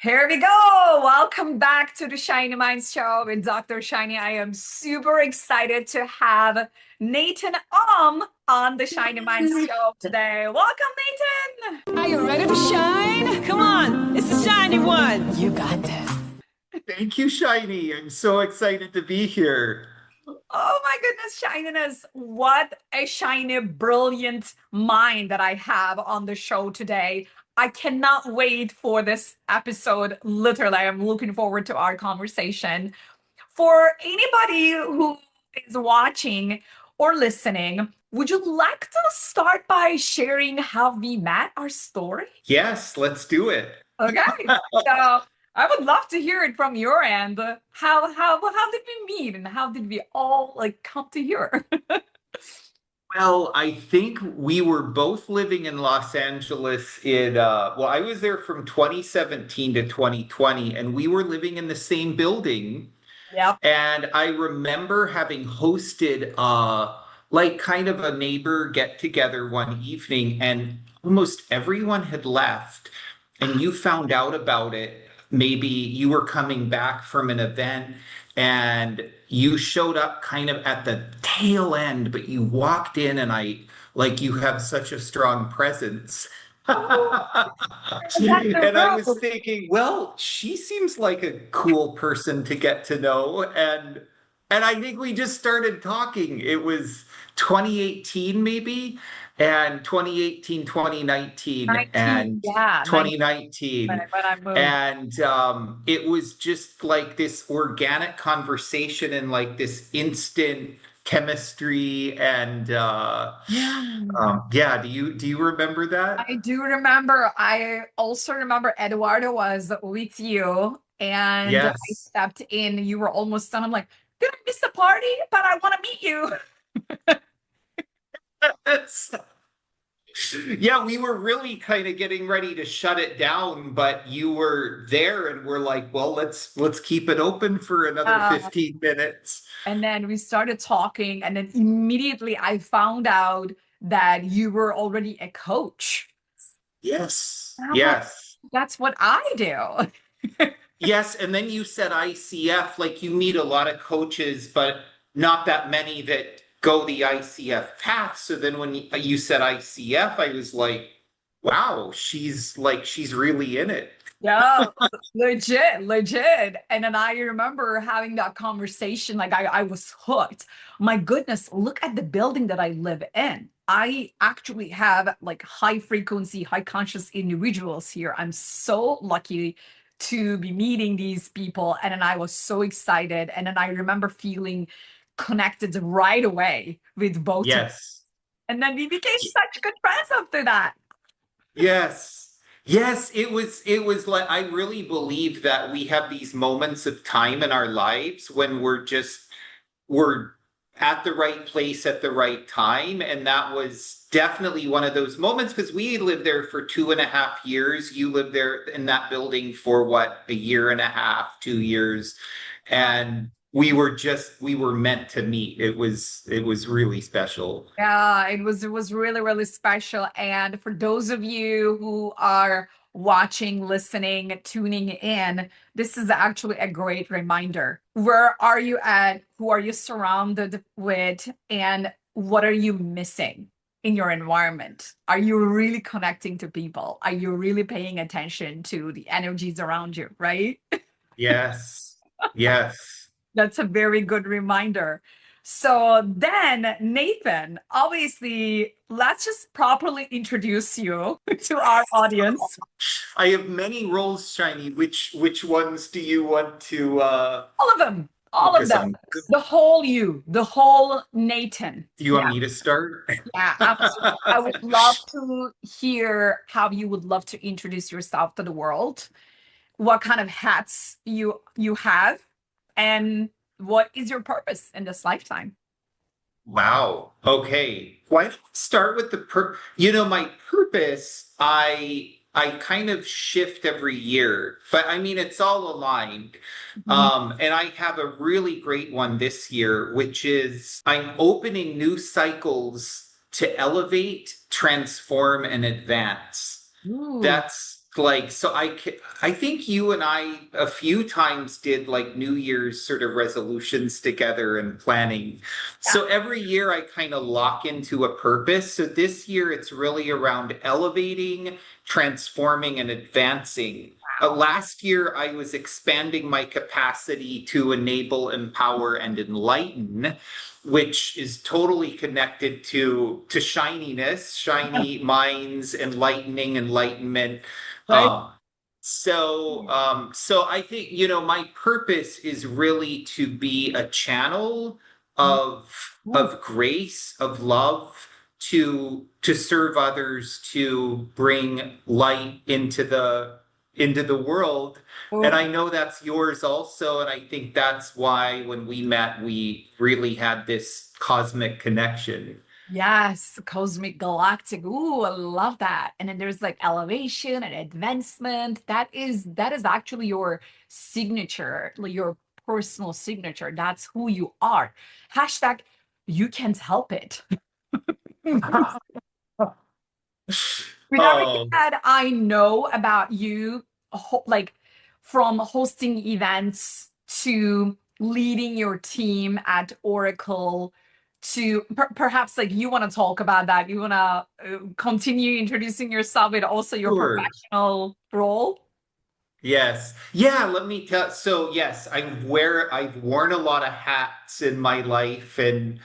Here we go. Welcome back to the Shiny Minds Show with Dr. Shiny. I am super excited to have Nathan on the Shiny Minds Show today. Welcome, Nathan. Are you ready to shine? Come on, it's the shiny one. You got this. Thank you, Shiny. I'm so excited to be here. Oh my goodness, shininess. What a shiny, brilliant mind that I have on the show today. I cannot wait for this episode. Literally, I'm looking forward to our conversation. For anybody who is watching or listening, would you like to start by sharing how we met, our story? Yes, let's do it. Okay. So I would love to hear it from your end. How did we meet and how did we all come to here? Well, I think we were both living in Los Angeles I was there from 2017 to 2020, and we were living in the same building. Yep. And I remember having hosted kind of a neighbor get together one evening, and almost everyone had left, and you found out about it. Maybe you were coming back from an event and you showed up kind of at the tail end, but you walked in and you have such a strong presence. And I was thinking, well, she seems like a cool person to get to know. And I think we just started talking. It was 2018 maybe, and 2018, 2019, 19, and yeah, 2019. when I moved. And it was just like this organic conversation and like this instant chemistry. And do you remember that? I do remember. I also remember Eduardo was with you and I Yes. stepped in. You were almost done. I'm like, did I miss the party? But I want to meet you. Yeah, we were really kind of getting ready to shut it down, but you were there and we're like, well, let's keep it open for another 15 minutes. And then we started talking, and then immediately I found out that you were already a coach. Yes. And I'm like, Yes. that's what I do. Yes, and then you said ICF, like you meet a lot of coaches, but not that many that go the ICF path. So then when you said ICF, I was like, wow, she's really in it. Yeah, legit. And then I remember having that conversation. Like I was hooked. My goodness, look at the building that I live in. I actually have like high frequency, high conscious individuals here. I'm so lucky to be meeting these people. And then I was so excited. And then I remember feeling connected right away with both of them. Yes. And then we became such good friends after that. Yes. Yes, it was like I really believe that we have these moments of time in our lives when we're at the right place at the right time. And that was definitely one of those moments because we lived there for 2.5 years. You lived there in that building for what, a year and a half, 2 years. And we were meant to meet. It was really special. Yeah, it was really, really special. And for those of you who are watching, listening, tuning in, this is actually a great reminder. Where are you at? Who are you surrounded with? And what are you missing in your environment? Are you really connecting to people? Are you really paying attention to the energies around you, right? Yes. Yes. That's a very good reminder. So then, Nathan, obviously, let's just properly introduce you to our audience. I have many roles, Shiny. Which ones do you want to All of them, all of focus them. on? The whole you, the whole Nathan. Do you want me to start? Yeah, absolutely. I would love to hear how you would love to introduce yourself to the world, what kind of hats you have, and what is your purpose in this lifetime? Wow. Okay. Why don't we start with my purpose, I kind of shift every year, but I mean, it's all aligned. And I have a really great one this year, which is I'm opening new cycles to elevate, transform, and advance. Ooh. That's like so I think you and I a few times did like New Year's sort of resolutions together and planning. Yeah. So every year I kind of lock into a purpose. So this year it's really around elevating, transforming, and advancing. Wow. Last year I was expanding my capacity to enable, empower, and enlighten, which is totally connected to shininess, shiny minds, enlightening, enlightenment. Right. um, so I think, my purpose is really to be a channel of Ooh. of grace, of love, to serve others, to bring light into the world. And Ooh. I know that's yours also, and I think that's why when we met, we really had this cosmic connection. Yes, cosmic galactic. Ooh, I love that. And then there's like elevation and advancement. That is actually your signature, like your personal signature. That's who you are. Hashtag you can't help it. With everything Oh, that I know about you, like from hosting events to leading your team at Oracle to perhaps like you want to talk about that. You want to continue introducing yourself with also your sure. professional role. Yes. Yeah, let me tell. So yes, I've worn a lot of hats in my life, and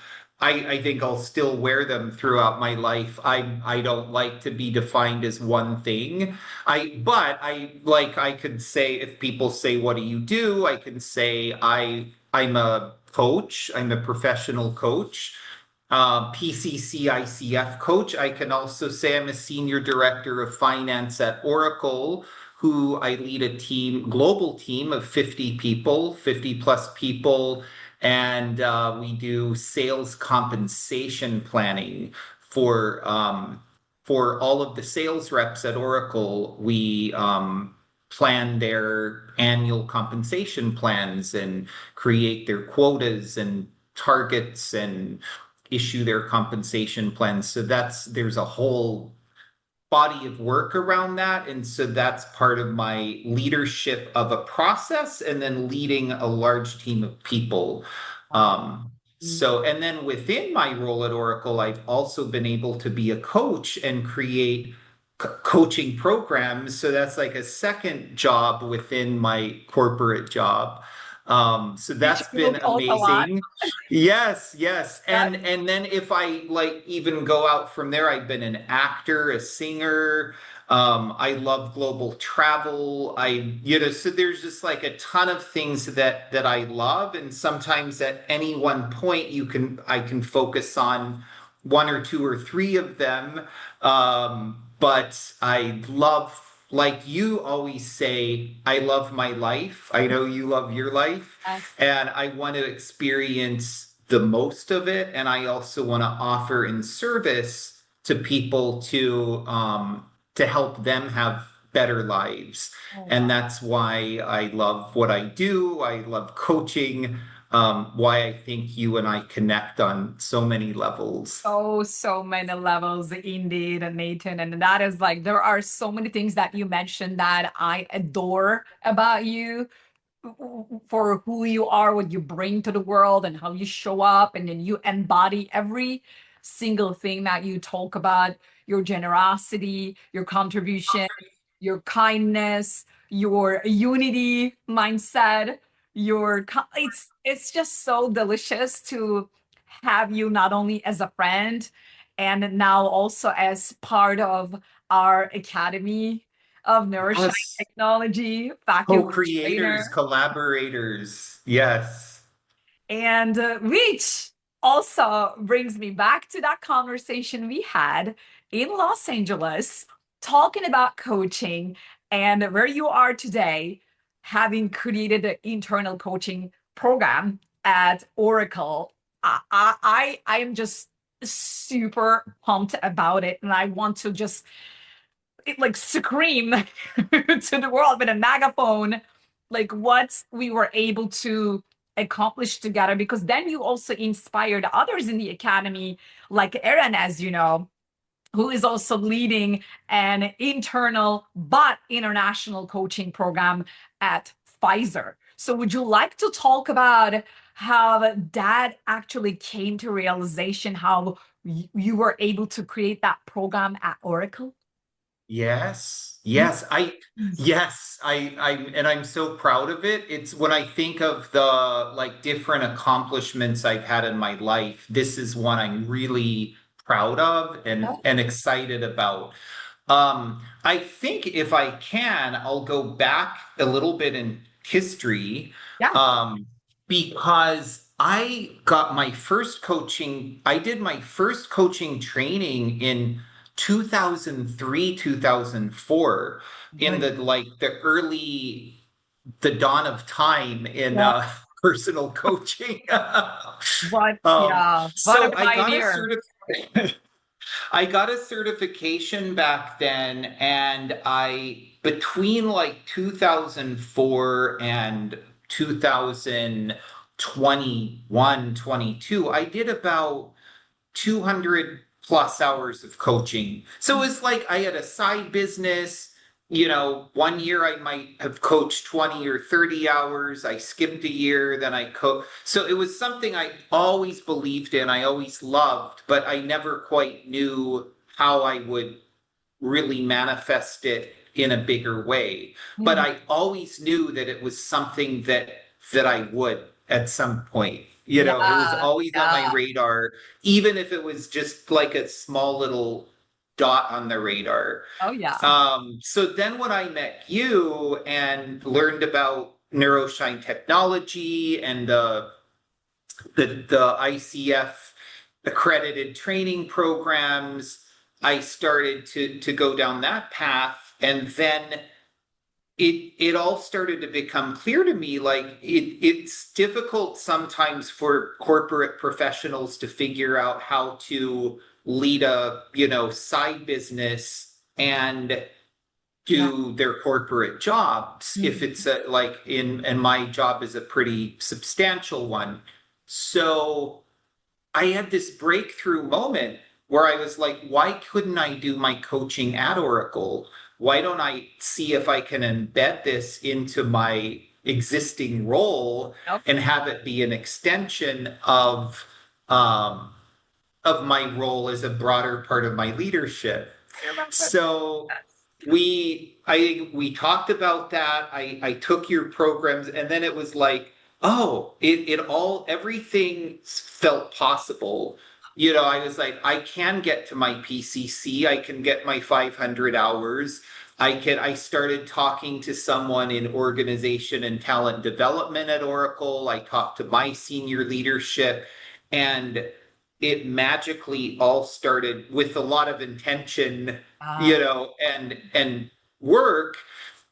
I think I'll still wear them throughout my life. I don't like to be defined as one thing. But I could say, if people say, what do you do? I can say I'm a coach, I'm a professional coach. PCC ICF coach. I can also say I'm a senior director of finance at Oracle, who I lead a global team of 50 people, 50 plus people, and we do sales compensation planning for um, for all of the sales reps at Oracle. We plan their annual compensation plans and create their quotas and targets and issue their compensation plans. So there's a whole body of work around that. And so that's part of my leadership of a process and then leading a large team of people. Wow. And then within my role at Oracle, I've also been able to be a coach and create coaching programs. So that's like a second job within my corporate job. So Which that's we will been talk a lot. amazing. Yes, yes. Yeah. And then if I like even go out from there, I've been an actor, a singer. I love global travel. So there's just like a ton of things that I love. And sometimes at any one point I can focus on one or two or three of them. But I love, like you always say, I love my life. I know you love your life, Yes. and I want to experience the most of it. And I also want to offer in service to people to help them have better lives. Oh, And wow. that's why I love what I do. I love coaching. Why I think you and I connect on so many levels. Oh, so many levels indeed, Nathan. And that is like, there are so many things that you mentioned that I adore about you for who you are, what you bring to the world, and how you show up. And then you embody every single thing that you talk about, your generosity, your contribution, your kindness, your unity mindset, it's just so delicious to have you not only as a friend and now also as part of our Academy of Neuro-Shine Yes. Technology, faculty Co-creators, trainer. collaborators. Yes. And which also brings me back to that conversation we had in Los Angeles, talking about coaching and where you are today, having created an internal coaching program at Oracle. I am just super pumped about it. And I want to just like scream to the world with a megaphone, like what we were able to accomplish together. Because then you also inspired others in the academy, like Erin, as you know. who is also leading an internal but international coaching program at Pfizer. So, would you like to talk about how that actually came to realization, how you were able to create that program at Oracle? Yes. Yes. And I'm so proud of it. It's when I think of the like different accomplishments I've had in my life, this is one I'm really proud of and excited about. I think if I can, I'll go back a little bit in history, Yeah. um, because I did my first coaching training in 2003, 2004, in Good. the dawn of time in Yeah. personal coaching. What? Um, Yeah. What a so pioneer. I got a certification back then, and between like 2004 and 2021, 22, I did about 200 plus hours of coaching. So it's like I had a side business. One year I might have coached 20 or 30 hours. I skipped a year, then I coached. So it was something I always believed in, I always loved, but I never quite knew how I would really manifest it in a bigger way. But Mhm. I always knew that it was something that I would at some point. It was Yeah. always on my Yeah. radar, even if it was just like a small little dot on the radar. Oh, yeah. So then when I met you and learned about Neuro-Shine technology and the ICF accredited training programs, I started to go down that path. And then it all started to become clear to me, like it's difficult sometimes for corporate professionals to figure out how to lead a side business and Yeah. do their corporate jobs if Mhm. it's like and my job is a pretty substantial one. So I had this breakthrough moment where I was like, why couldn't I do my coaching at Oracle? Why don't I see if I can embed this into my existing role Yep. and have it be an extension um, of my role as a broader part of my leadership? I remember. So Yes. we talked about that. I took your programs, and then it was like, oh, it all everything felt possible. I was like, I can get to my PCC, I can get my 500 hours. I started talking to someone in organization and talent development at Oracle. I talked to my senior leadership, and it magically all started with a lot of intention, Ah, and work.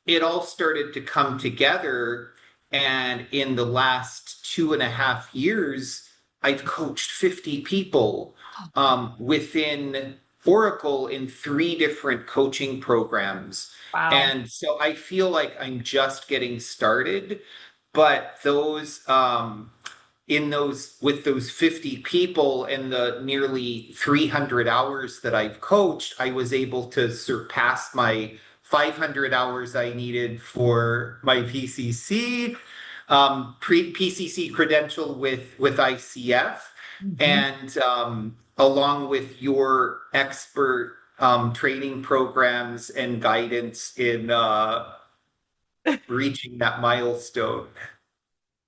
It all started to come together. And in the last 2.5 years, I've coached 50 people within Oracle in three different coaching programs. wow. And so I feel like I'm just getting started, but with those 50 people and the nearly 300 hours that I've coached, I was able to surpass my 500 hours I needed for my PCC, PCC credential with ICF, Mhm. and along with your expert training programs and guidance in reaching that milestone.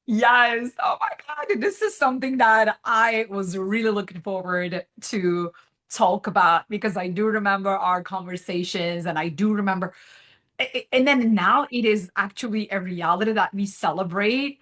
Yes. Oh my God. This is something that I was really looking forward to talk about because I do remember our conversations and I do remember. And then now it is actually a reality that we celebrate.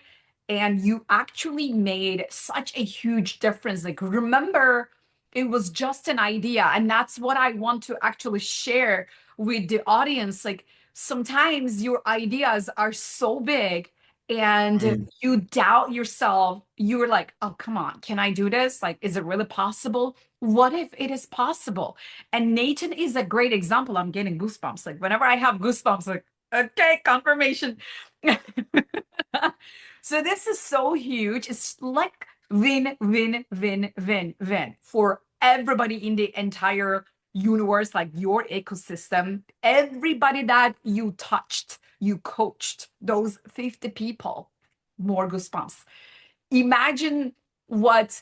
And you actually made such a huge difference. Like, remember, it was just an idea. And that's what I want to actually share with the audience. Like, sometimes your ideas are so big and Mm. you doubt yourself. You're like, oh, come on, can I do this? Like, is it really possible? What if it is possible? And Nathan is a great example. I'm getting goosebumps. Like whenever I have goosebumps, like, okay, confirmation. So this is so huge. It's like win, win, win, win, win for everybody in the entire universe, like your ecosystem, everybody that you touched, you coached, those 50 people, more goosebumps. Imagine what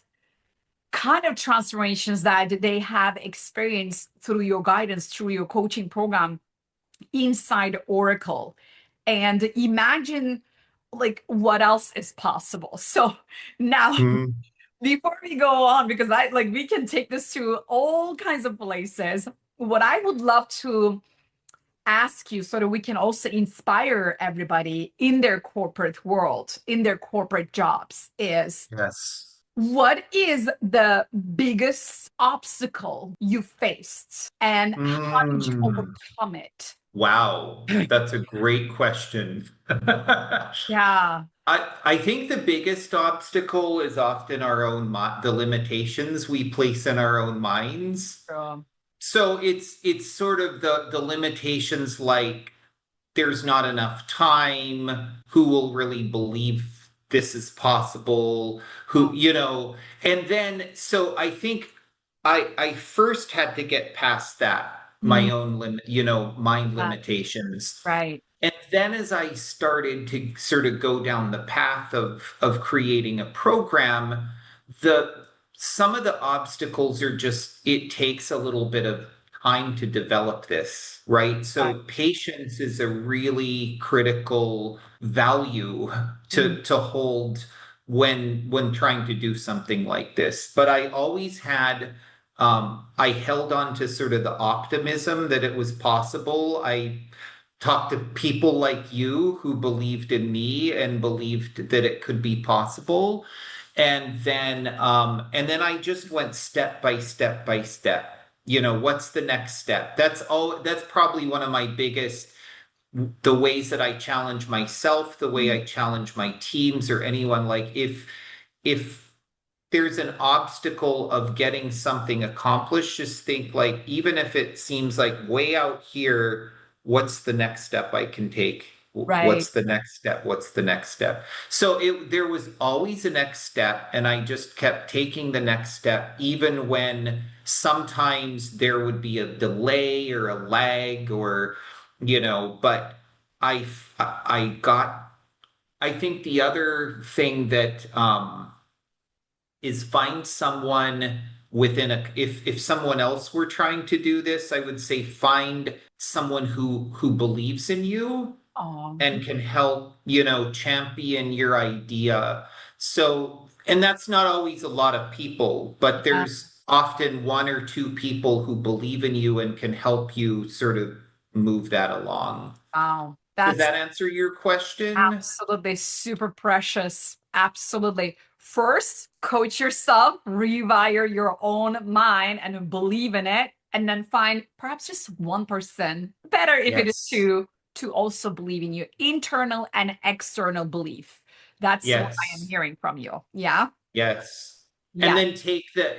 kind of transformations that they have experienced through your guidance, through your coaching program inside Oracle. And imagine like what else is possible. So now Mm, before we go on, because I like we can take this to all kinds of places. What I would love to ask you so that we can also inspire everybody in their corporate world, in their corporate jobs, is yes. what is the biggest obstacle you faced and how did you Mm, overcome it? wow, that's a great question. Yeah. I think the biggest obstacle is often our own the limitations we place in our own minds. Um, So it's sort of the limitations like there's not enough time, who will really believe this is possible, who, and then so I think I first had to get past that, my mm, own limit, mind uh, limitations. right. And then as I started to sort of go down the path of creating a program, the some of the obstacles are just it takes a little bit of time to develop this, right? Right. So patience is a really critical value Mm, to hold when trying to do something like this. But I always had I held on to sort of the optimism that it was possible. I talked to people like you who believed in me and believed that it could be possible. And then I just went step by step by step. What's the next step? That's probably one of my biggest the ways that I challenge myself, the way mm, I challenge my teams or anyone. Like if there's an obstacle of getting something accomplished, just think like, even if it seems like way out here, what's the next step I can take? right. What's the next step? What's the next step? So there was always a next step, and I just kept taking the next step, even when sometimes there would be a delay or a lag but I I got I think the other thing that is find someone within a if someone else were trying to do this, I would say find someone who believes in you Oh, and can help, champion your idea. So, and that's not always a lot of people, but yeah. there's often one or two people who believe in you and can help you sort of move that along. Wow. Does That's that answer your question? absolutely super precious. Absolutely. First, coach yourself, rewire your own mind and believe in it, and then find perhaps just one person, better if it is Yes. two, to also believe in you. Internal and external belief. That's what I am Yes. hearing from you. Yeah. Yes. And Yeah. then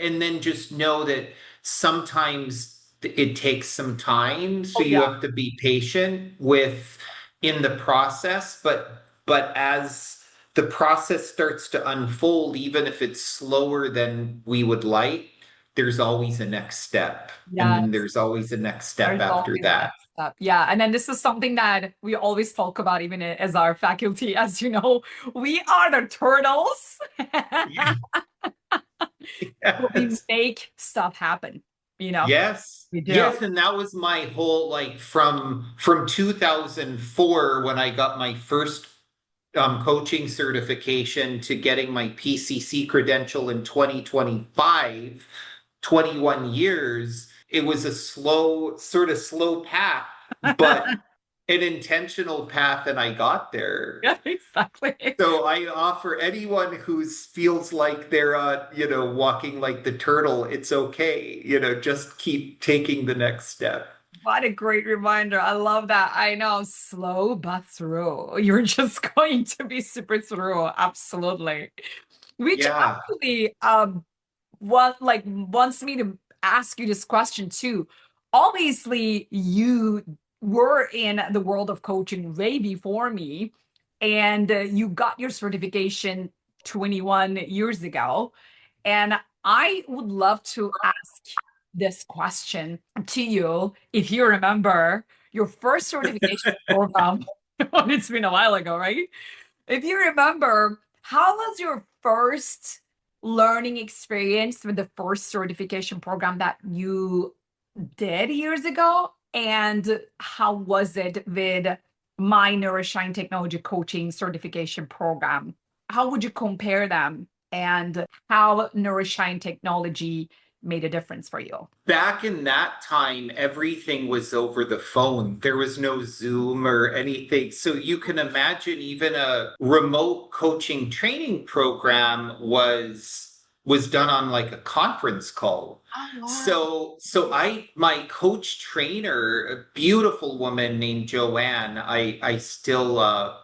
and then just know that sometimes it takes some time. So Oh, you yeah. have to be patient with in the process, but as the process starts to unfold, even if it's slower than we would like, there's always a next step. And Yeah. then there's always a next step There's after always a that. next step. Yeah. And then this is something that we always talk about, even as our faculty. As you know, we are the turtles. But we Yes. make stuff happen, you know? Yes. We do. Yes, and that was my whole like from 2004 when I got my first coaching certification to getting my PCC credential in 2025, 21 years. It was a slow path, but an intentional path, and I got there. Yeah, exactly. So I offer anyone who feels like they're, walking like the turtle, it's okay. Just keep taking the next step. What a great reminder. I love that. I know, slow but through. You're just going to be super through. Absolutely. Which Yeah. actually what like wants me to ask you this question too. Obviously, you were in the world of coaching way before me, and you got your certification 21 years ago. And I would love to ask this question to you. If you remember your first certification program, it's been a while ago, right? If you remember, how was your first learning experience with the first certification program that you did years ago? And how was it with my Neuro-Shine technology coaching certification program? How would you compare them and how Neuro-Shine technology made a difference for you? Back in that time, everything was over the phone. There was no Zoom or anything. So you can imagine even a remote coaching training program was done on like a conference call. Oh, wow. So my coach trainer, a beautiful woman named Joanne, I still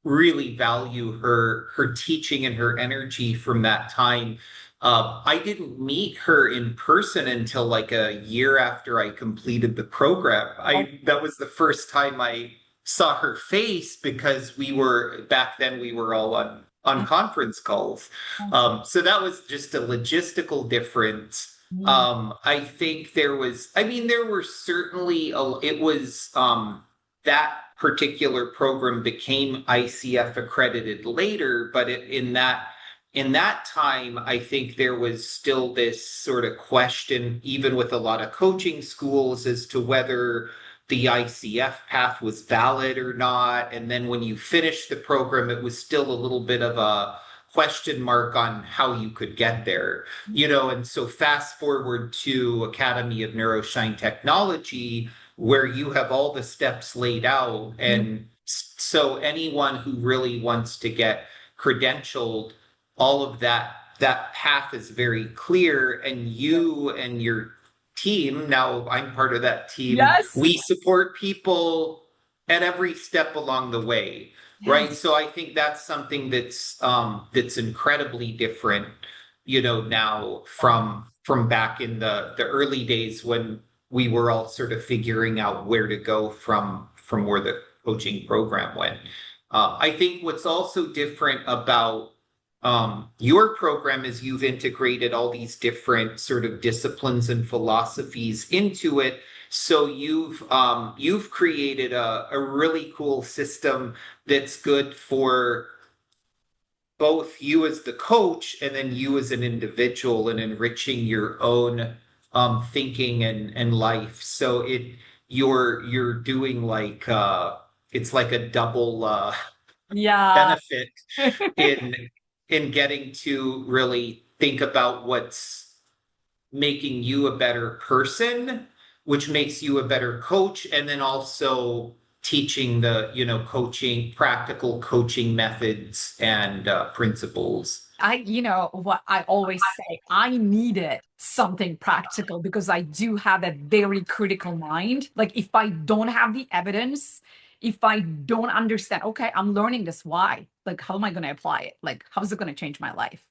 really value her teaching and her energy from that time. I didn't meet her in person until like a year after I completed the program. Oh, I That was the first time I saw her face because we were back then we were all on conference calls. So that was just a logistical difference. mm, I think I mean, there were certainly it was that particular program became ICF accredited later, but in that time, I think there was still this sort of question, even with a lot of coaching schools, as to whether the ICF path was valid or not. And then when you finished the program, it was still a little bit of a question mark on how you could get there. And so fast forward to Academy of Neuro-Shine Technology, where you have all the steps laid out. mm, And so anyone who really wants to get credentialed, all of that path is very clear, and you and your team, now I'm part of that team, yes. we support people at every step along the way, Yes. right? So I think that's something that's incredibly different, now from back in the early days when we were all sort of figuring out where to go from where the coaching program went. I think what's also different about your program is you've integrated all these different sort of disciplines and philosophies into it. So you've created a really cool system that's good for both you as the coach and then you as an individual and enriching your own thinking and life. So you're doing like it's like a double Yeah. benefit in getting to really think about what's making you a better person, which makes you a better coach, and then also teaching coaching, practical coaching methods and principles. You know what I always say, I needed something practical because I do have a very critical mind. Like, if I don't have the evidence, if I don't understand, okay, I'm learning this, why? Like, how am I going to apply it? Like, how's it going to change my life?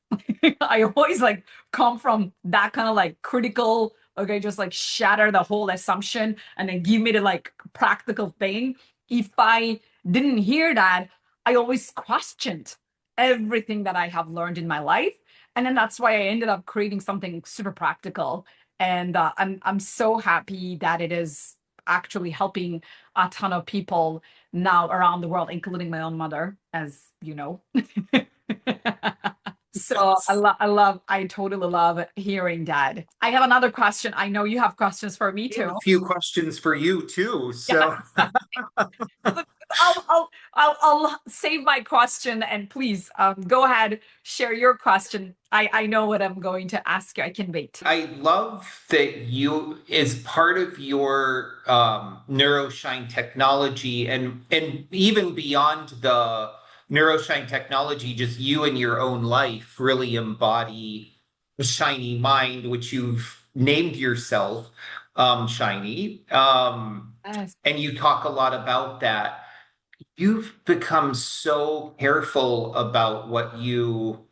I always like come from that kind of like critical, okay, just like shatter the whole assumption and then give me the like practical thing. If I didn't hear that, I always questioned everything that I have learned in my life. And then that's why I ended up creating something super practical. And I'm so happy that it is actually helping a ton of people now around the world, including my own mother, as you know. So I totally love hearing that. I have another question. I know you have questions for me I have too. a few questions for you too. Yeah. So I'll save my question and please go ahead, share your question. I know what I'm going to ask you. I can wait. I love that you, as part of your Neuro-Shine technology, and even beyond the Neuro-Shine technology, just you in your own life really embody the shiny mind, which you've named yourself Shiny. Yes. And you talk a lot about that. You've become so careful about what you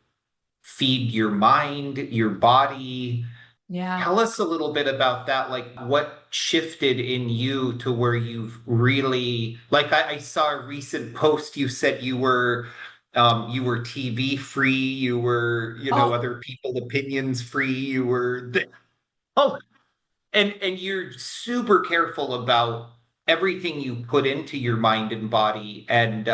feed your mind, your body. Yeah. Tell us a little bit about that. Like, what shifted in you to where you've really, like, I saw a recent post. You said you were TV free. You were, Oh, other people opinions free. You were, oh, and you're super careful about everything you put into your mind and body. And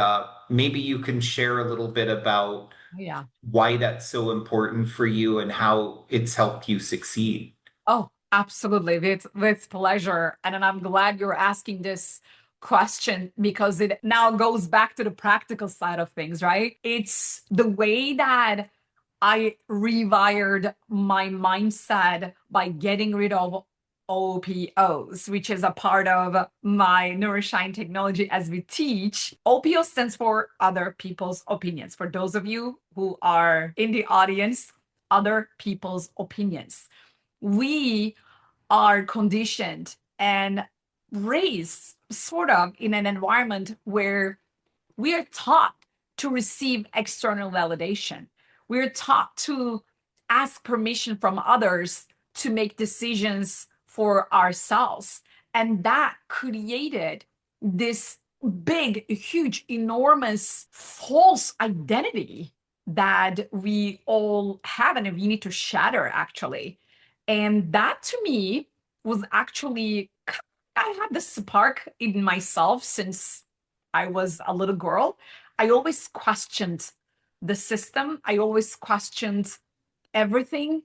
maybe you can share a little bit about Yeah. why that's so important for you and how it's helped you succeed. Oh, absolutely. With pleasure. And then I'm glad you're asking this question because it now goes back to the practical side of things, right? It's the way that I rewired my mindset by getting rid of OPOs, which is a part of my Neuro-Shine technology as we teach. OPO stands for other people's opinions. For those of you who are in the audience, other people's opinions. We are conditioned and raised sort of in an environment where we are taught to receive external validation. We're taught to ask permission from others to make decisions for ourselves. And that created this big, huge, enormous false identity that we all have and we need to shatter, actually. And that to me was actually, I had this spark in myself since I was a little girl. I always questioned the system. I always questioned everything.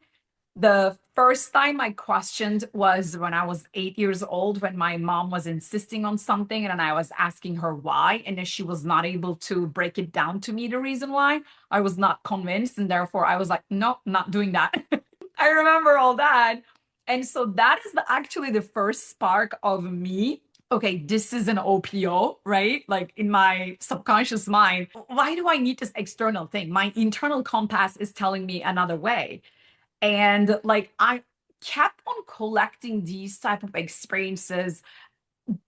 The first time I questioned was when I was 8 years old, when my mom was insisting on something and I was asking her why. And then she was not able to break it down to me, the reason why. I was not convinced. And therefore, I was like, no, not doing that. I remember all that. And so that is actually the first spark of me. Okay, this is an OPO, right? Like in my subconscious mind, why do I need this external thing? My internal compass is telling me another way. And like I kept on collecting these type of experiences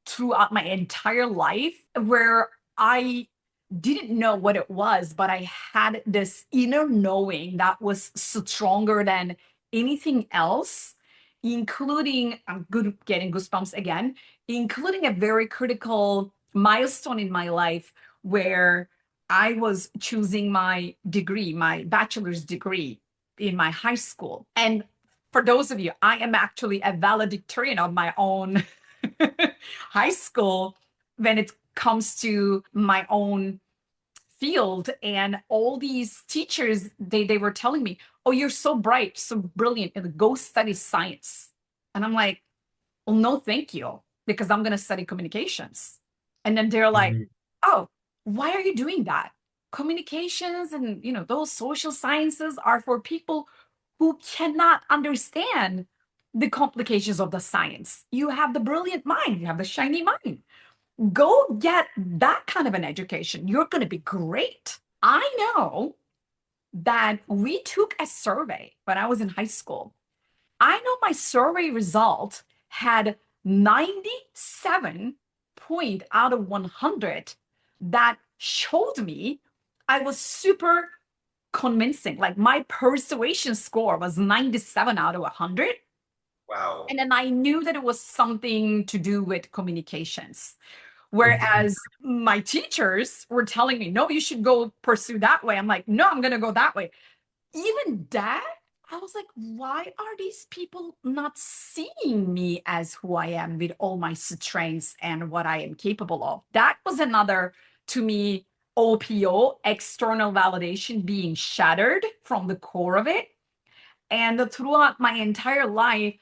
throughout my entire life where I didn't know what it was, but I had this inner knowing that was stronger than anything else, including, I'm good getting goosebumps again, including a very critical milestone in my life where I was choosing my degree, my bachelor's degree in my high school. And for those of you, I am actually a valedictorian of my own high school when it comes to my own field. And all these teachers, they were telling me, oh, you're so bright, so brilliant, and go study science. And I'm like, well, no, thank you, because I'm going to study communications. And then they're like, Mhm. oh, why are you doing that? Communications and, those social sciences are for people who cannot understand the complications of the science. You have the brilliant mind, you have the shiny mind. Go get that kind of an education. You're going to be great. I know that we took a survey when I was in high school. I know my survey result had 97 point out of 100 that showed me I was super convincing. Like my persuasion score was 97 out of 100. Wow. And then I knew that it was something to do with communications. Mhm. Whereas my teachers were telling me, no, you should go pursue that way. I'm like, no, I'm going to go that way. Even that, I was like, why are these people not seeing me as who I am with all my strengths and what I am capable of? That was another, to me, OPO, external validation being shattered from the core of it. And throughout my entire life,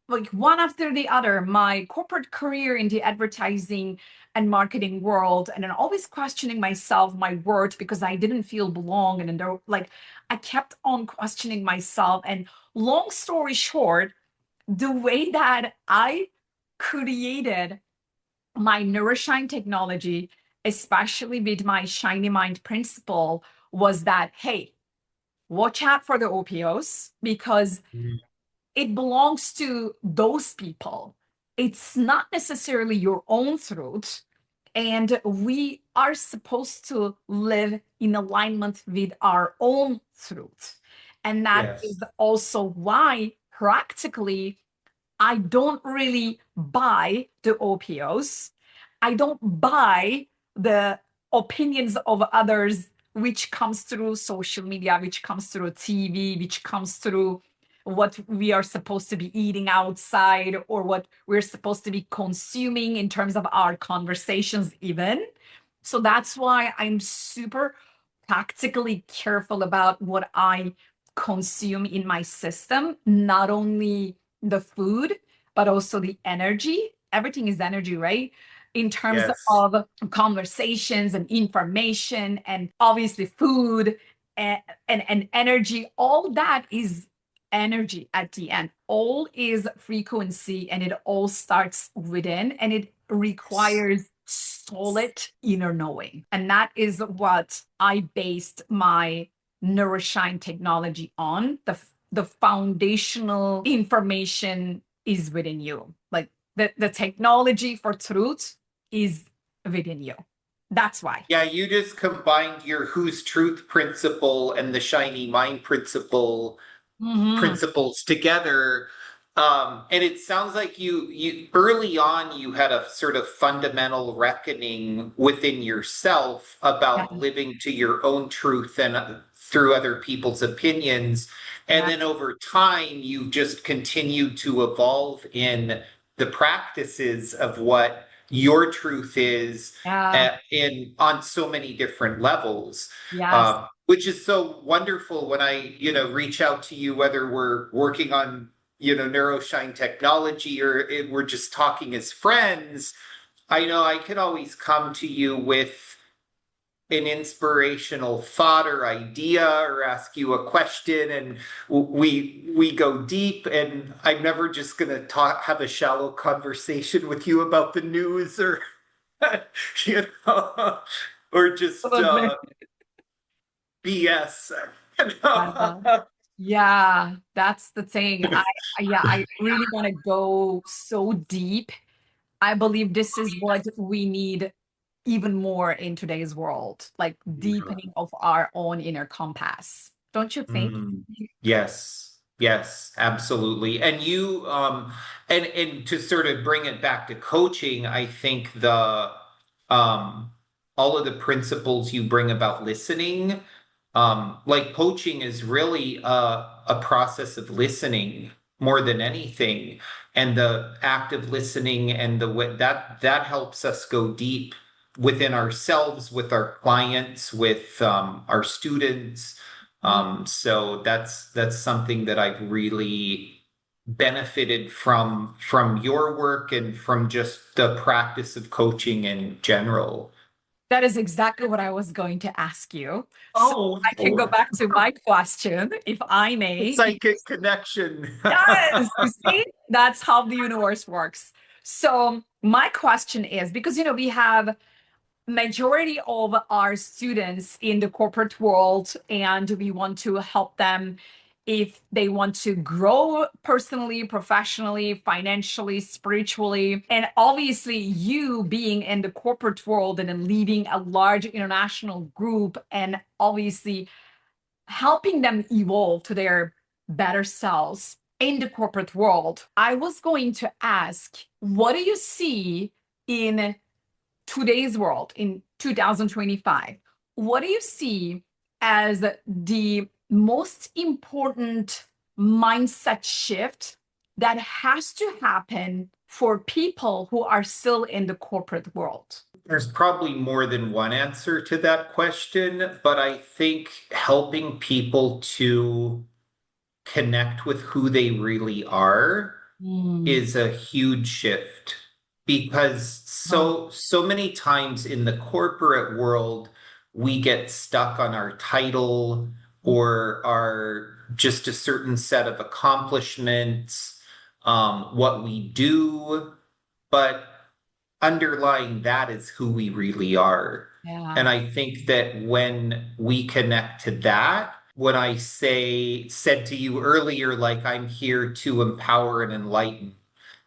like one after the other, my corporate career in the advertising and marketing world, and then always questioning myself, my worth, because I didn't feel belong. And then there, like I kept on questioning myself. And long story short, the way that I created my Neuro-Shine technology, especially with my shiny mind principle, was that, hey, watch out for the OPOs because Mhm. it belongs to those people. It's not necessarily your own truth. And we are supposed to live in alignment with our own truth. And that Yes. is also why practically I don't really buy the OPOs. I don't buy the opinions of others, which comes through social media, which comes through TV, which comes through what we are supposed to be eating outside or what we're supposed to be consuming in terms of our conversations, even. So that's why I'm super practically careful about what I consume in my system, not only the food, but also the energy. Everything is energy, right? In terms Yes. of conversations and information, and obviously food and energy, all that is energy at the end. All is frequency, and it all starts within, and it requires solid inner knowing. And that is what I based my Neuro-Shine technology on. The foundational information is within you. Like the technology for truth is within you. That's why. Yeah, you just combined your whose truth principle and the shiny mind Mhm. principles together. And it sounds like you early on you had a sort of fundamental reckoning within yourself Yeah, about living to your own truth and through other people's opinions. And yeah, then over time, you've just continued to evolve in the practices of what your truth is yeah, in on so many different levels. yes. Which is so wonderful when I, reach out to you, whether we're working on, Neuro-Shine technology or we're just talking as friends. I know I can always come to you with an inspirational thought or idea or ask you a question and we go deep, and I'm never just going to talk have a shallow conversation with you about the news or you know or just Absolutely. BS. Yeah. Yeah, that's the thing. Yeah, I really want to go so deep. I believe this is what we need even more in today's world, like deepening of our own inner compass. Don't you think? Mm, yes, yes, absolutely. And and to sort of bring it back to coaching, I think um all of the principles you bring about listening, like coaching is really a process of listening more than anything. And the active listening and the way that helps us go deep within ourselves, with our clients, with our students. Mm. So that's something that I've really benefited from your work and from just the practice of coaching in general. That is exactly what I was going to ask you. So Oh, I can go back to my question, if I may. psychic connection. Yes, you see, that's how the universe works. So my question is, because we have majority of our students in the corporate world, and we want to help them if they want to grow personally, professionally, financially, spiritually. And obviously, you being in the corporate world and then leading a large international group, and obviously helping them evolve to their better selves in the corporate world. I was going to ask, what do you see in today's world in 2025? What do you see as the most important mindset shift that has to happen for people who are still in the corporate world? There's probably more than one answer to that question, but I think helping people to connect with who they really are Mm. is a huge shift, because Oh, so many times in the corporate world we get stuck on our title or our just a certain set of accomplishments, what we do, but underlying that is who we really are. yeah. And I think that when we connect to that, when I said to you earlier, like I'm here to empower and enlighten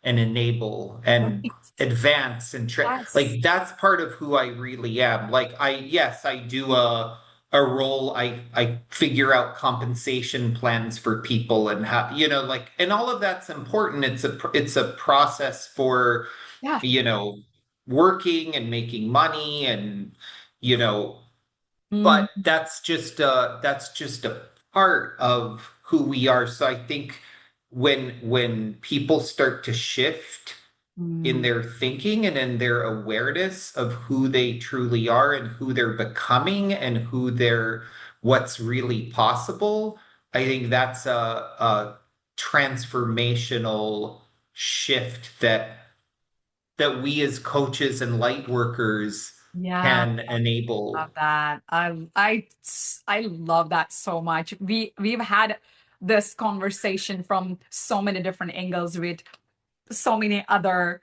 and enable and Right. advance and Yes. like that's part of who I really am. Like yes, I do a role. I figure out compensation plans for people and how, like, and all of that's important. It's a process for, Yeah. you know, working and making money and, you know, but Mm. that's just a part of who we are. So I think when people start to shift in Mm, their thinking and in their awareness of who they truly are and who they're becoming and what's really possible, I think that's a transformational shift that we as coaches and light workers yeah. can enable. Love that. I love that so much. We've had this conversation from so many different angles with so many other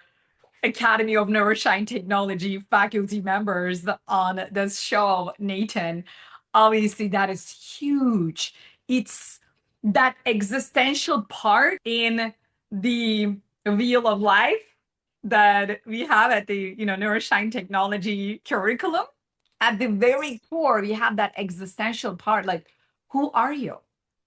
Academy of Neuro-Shine Technology faculty members on this show, Nathan. Obviously, that is huge. It's that existential part in the wheel of life that we have at the Neuro-Shine Technology curriculum. At the very core, we have that existential part, like, who are you?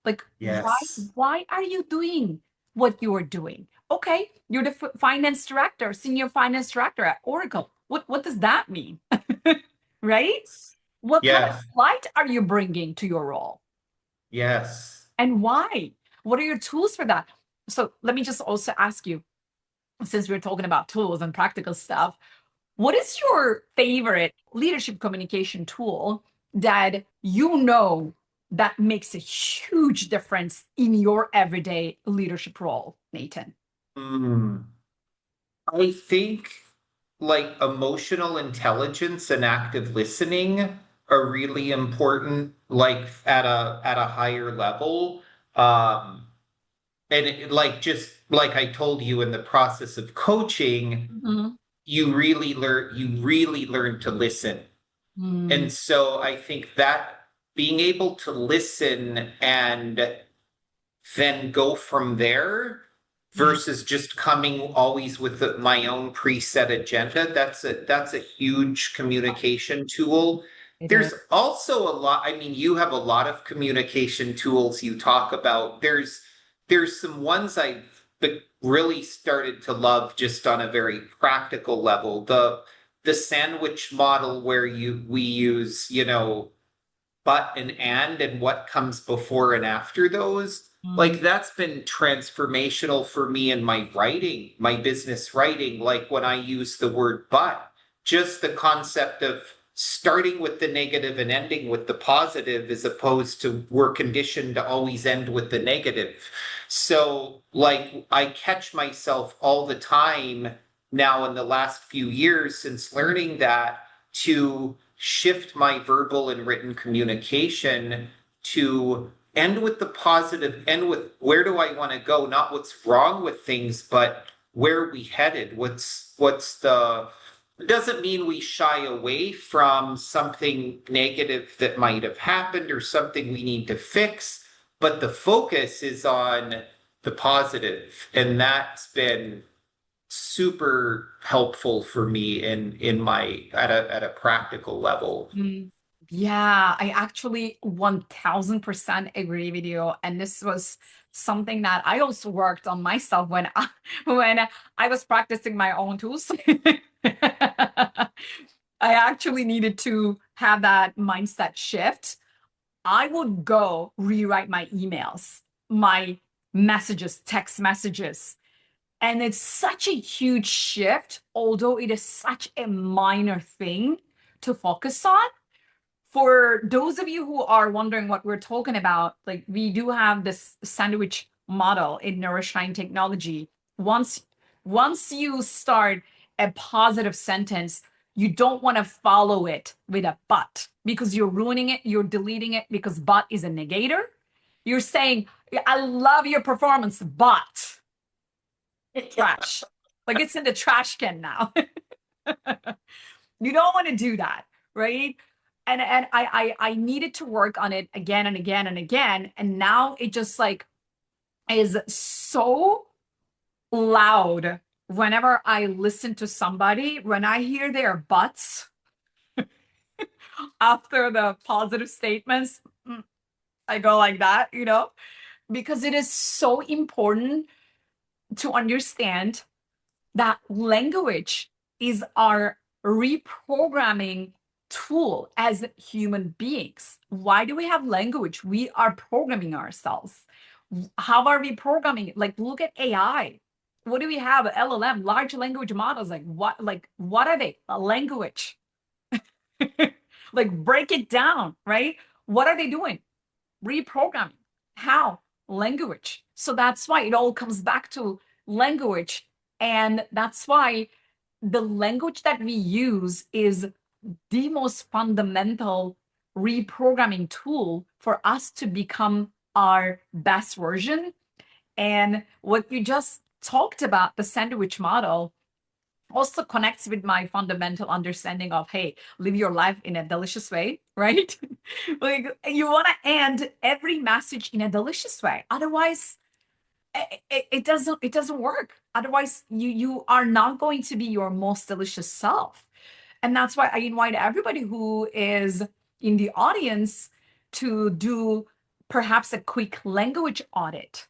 Like, why Yes. why are you doing what you are doing? Okay, you're the finance director, senior finance director at Oracle. What does that mean? Right? What kind of Yes. light are you bringing to your role? Yes. And why? What are your tools for that? So let me just also ask you, since we're talking about tools and practical stuff, what is your favorite leadership communication tool that that makes a huge difference in your everyday leadership role, Nathan? Hmm. I think like emotional intelligence and active listening are really important, like at a higher level. Um, and like just like I told you in the process of coaching, Mhm. you really learn to listen. Mm, And so I think that being able to listen and then go from there yeah, versus just coming always with my own preset agenda, that's a huge communication tool. it is. There's also a lot, I mean, you have a lot of communication tools you talk about. There's some ones I've really started to love just on a very practical level. The sandwich model where we use, but and what comes before and after those, Mm, like that's been transformational for me in my writing, my business writing. Like when I use the word but, just the concept of starting with the negative and ending with the positive, as opposed to we're conditioned to always end with the negative. So like I catch myself all the time now in the last few years since learning that, to shift my verbal and written communication to end with the positive, end with where do I want to go, not what's wrong with things, but where are we headed? What's the it doesn't mean we shy away from something negative that might have happened or something we need to fix, but the focus is on the positive, and that's been super helpful for me in my at a practical level. mm. Yeah, I actually 1000% agree with you. And this was something that I also worked on myself when when I was practicing my own tools. I actually needed to have that mindset shift. I would go rewrite my emails, my messages, text messages. And it's such a huge shift, although it is such a minor thing to focus on. For those of you who are wondering what we're talking about, like we do have this sandwich model in Neuro-Shine technology. Once once you start a positive sentence, you don't want to follow it with a but because you're ruining it, you're deleting it because but is a negator. You're saying, I love your performance, but trash. Like it's in the trash can now. You don't want to do that, right? And I needed to work on it again and again and again. And now it just like is so loud whenever I listen to somebody, when I hear their butts after the positive statements, I go like that, because it is so important to understand that language is our reprogramming tool as human beings. Why do we have language? We are programming ourselves. How are we programming it? Like, look at AI. What do we have? LLM, large language models. Like what are they? A language. Like, break it down, right? What are they doing? Reprogramming. How? Language. So that's why it all comes back to language. And that's why the language that we use is the most fundamental reprogramming tool for us to become our best version. And what you just talked about, the sandwich model, also connects with my fundamental understanding of, hey, live your life in a delicious way, right? Like, you want to end every message in a delicious way. Otherwise, it doesn't work. Otherwise, you are not going to be your most delicious self. And that's why I invite everybody who is in the audience to do perhaps a quick language audit,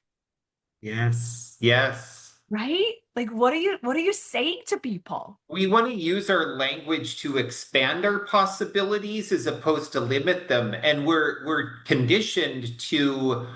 Yes. Yes. right? Like, what are you saying to people? We want to use our language to expand our possibilities as opposed to limit them. And we're conditioned to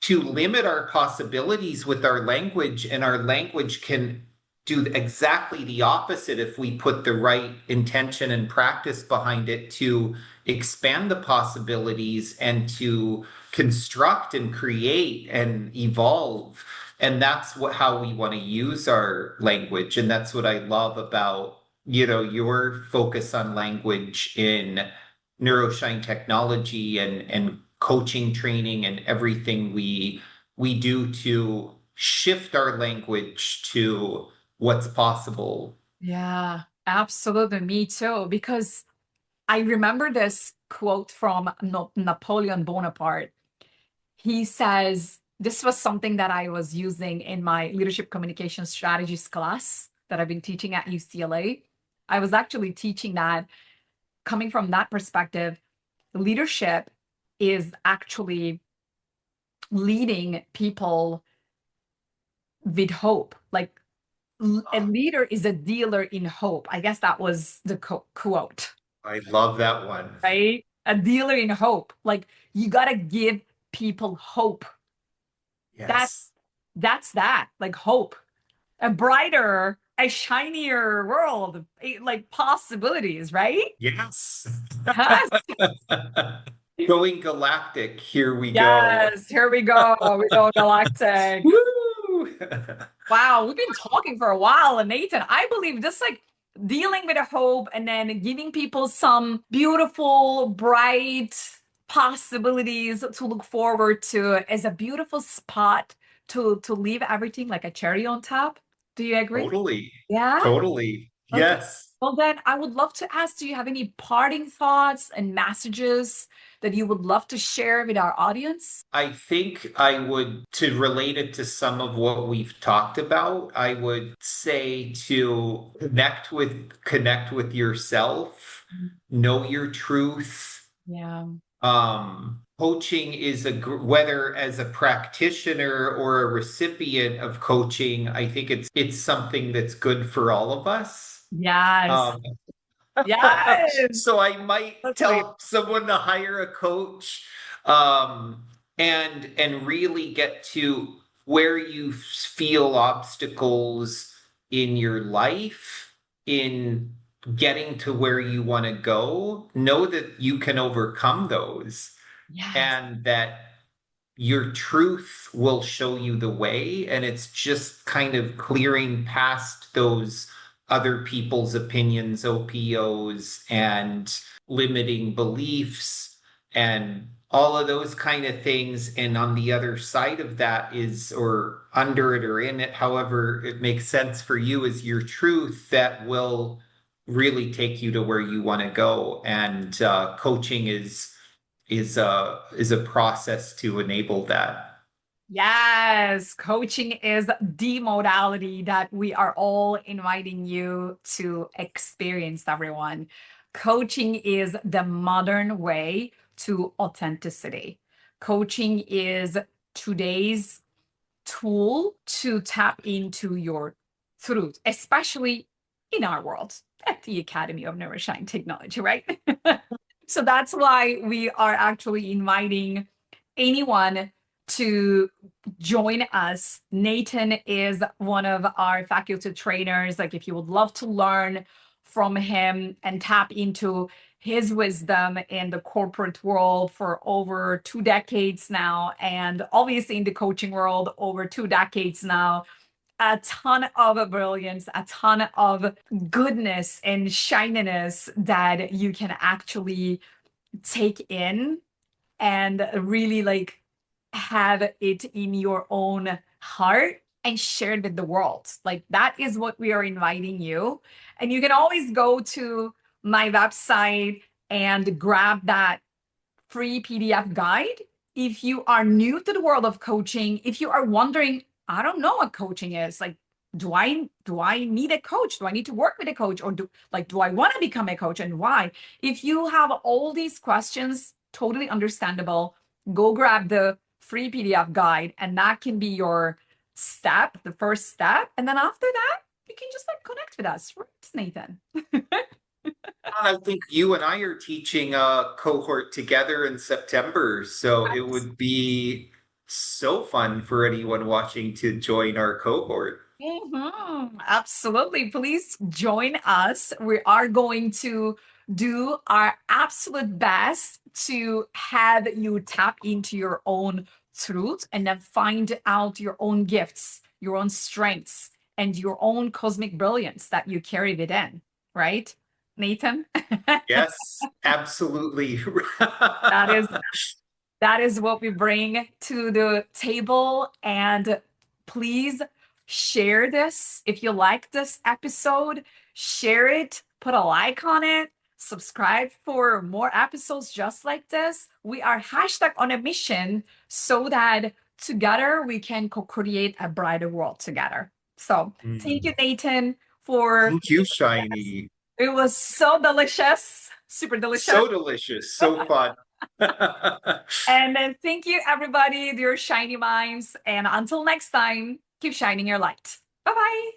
limit our possibilities with our language, and our language can do exactly the opposite if we put the right intention and practice behind it to expand the possibilities and to construct and create and evolve. And that's how we want to use our language. And that's what I love about, your focus on language in Neuro-Shine technology and coaching training and everything we do to shift our language to what's possible. Yeah, absolutely. Me too. Because I remember this quote from Napoleon Bonaparte. He says, this was something that I was using in my leadership communication strategies class that I've been teaching at UCLA. I was actually teaching that, coming from that perspective, leadership is actually leading people with hope. Like, a leader is a dealer in hope. I guess that was the quote, I love that one. right? A dealer in hope. Like, you got to give people hope. That's Yes. that's that, like, hope, a brighter, a shinier world, like possibilities, right? Yes. Yes, Going galactic, here we go. yes, here we go. We go galactic. Woo! Wow, we've been talking for a while, and Nathan, I believe just like dealing with a hope and then giving people some beautiful, bright possibilities to look forward to is a beautiful spot to leave everything like a cherry on top. Do you agree? Totally. Yeah. Totally. Okay. Yes. Well, then I would love to ask, do you have any parting thoughts and messages that you would love to share with our audience? I think I would, to relate it to some of what we've talked about, I would say to connect with yourself, know your truth. Yeah. Coaching is whether as a practitioner or a recipient of coaching, I think it's something that's good for all of us. Yes. Um, Yes. so I might Totally. tell someone to hire a coach, um, and really get to where you feel obstacles in your life in getting to where you want to go. Know that you can overcome those, Yes. and that your truth will show you the way. And it's just kind of clearing past those other people's opinions, OPOs, and limiting beliefs and all of those kind of things. And on the other side of that is, or under it or in it, however it makes sense for you, is your truth that will really take you to where you want to go. And coaching is a process to enable that. Yes, coaching is the modality that we are all inviting you to experience, everyone. Coaching is the modern way to authenticity. Coaching is today's tool to tap into your truth, especially in our world. at the Academy of Neuro-Shine Technology, right? So that's why we are actually inviting anyone to join us. Nathan is one of our faculty trainers. Like, if you would love to learn from him and tap into his wisdom in the corporate world for over 2 decades now, and obviously in the coaching world over 2 decades now, a ton of brilliance, a ton of goodness and shininess that you can actually take in and really like have it in your own heart and share it with the world. Like, that is what we are inviting you. And you can always go to my website and grab that free PDF guide. If you are new to the world of coaching, if you are wondering, I don't know what coaching is, like, do I need a coach? Do I need to work with a coach? Or do I want to become a coach, and why? If you have all these questions, totally understandable. Go grab the free PDF guide, and that can be your step, the first step. And then after that, you can just like connect with us, right, Nathan? I think you and I are teaching a cohort together in September, so it would be so fun for anyone watching to join our cohort. Absolutely. Please join us. We are going to do our absolute best to have you tap into your own truth and then find out your own gifts, your own strengths, and your own cosmic brilliance that you carry within, right, Nathan? Yes, absolutely. That is that is what we bring to the table. And please share this. If you like this episode, share it, put a like on it, subscribe for more episodes just like this. We are hashtag on a mission so that together we can co-create a brighter world together. So thank you, Nathan, for Thank you, Shiny. it was so delicious, super delicious. So delicious, so fun. And then thank you, everybody, dear shiny minds. And until next time, keep shining your light. Bye bye.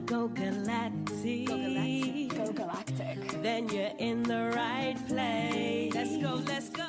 Go galactic. Go galactic. Go galactic. Then you're in the right place. Let's go, let's go.